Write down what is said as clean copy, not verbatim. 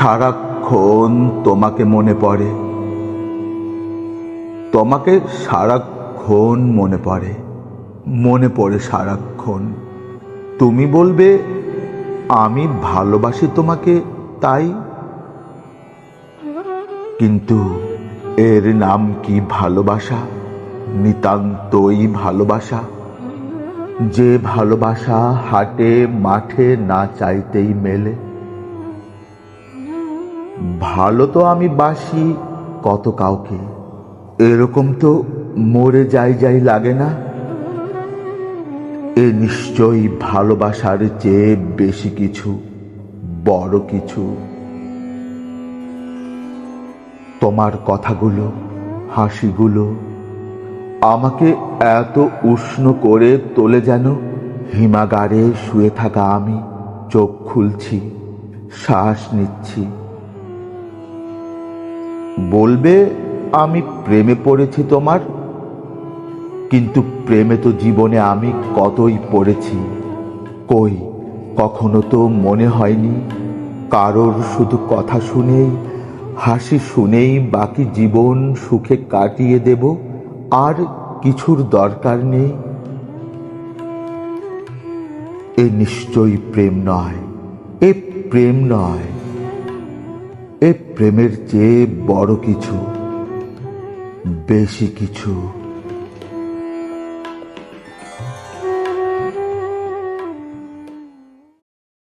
সারাক্ষণ তোমাকে মনে পড়ে, তোমাকে সারাক্ষণ মনে পড়ে সারাক্ষণ। তুমি বলবে আমি ভালোবাসি তোমাকে তাই, কিন্তু এর নাম কি ভালোবাসা? নিতান্তই ভালোবাসা, যে ভালোবাসা হাটে মাঠে না চাইতেই মেলে। ভালো তো আমি বাসি কত কাউকে, এরকম তো মরে যাই লাগে না। এ নিশ্চয়ই ভালোবাসার চেয়ে বেশি কিছু, বড় কিছু। তোমার কথাগুলো, হাসিগুলো আমাকে এত উষ্ণ করে তোলে যেন হিমাগারে শুয়ে থাকা আমি চোখ খুলছি, শ্বাস নিচ্ছি। বলবে আমি প্রেমে পড়েছি তোমার, কিন্তু প্রেমে তো জীবনে আমি কতই পড়েছি। কই কখনো তো মনে হয়নি কারোর শুধু কথা শুনেই, হাসি শুনেই বাকি জীবন সুখে কাটিয়ে দেব, আর কিছুর দরকার নেই। এ নিশ্চয়ই প্রেম নয়, এ প্রেম নয়। এ প্রেমের চেয়ে বড় কিছু, বেশি কিছু।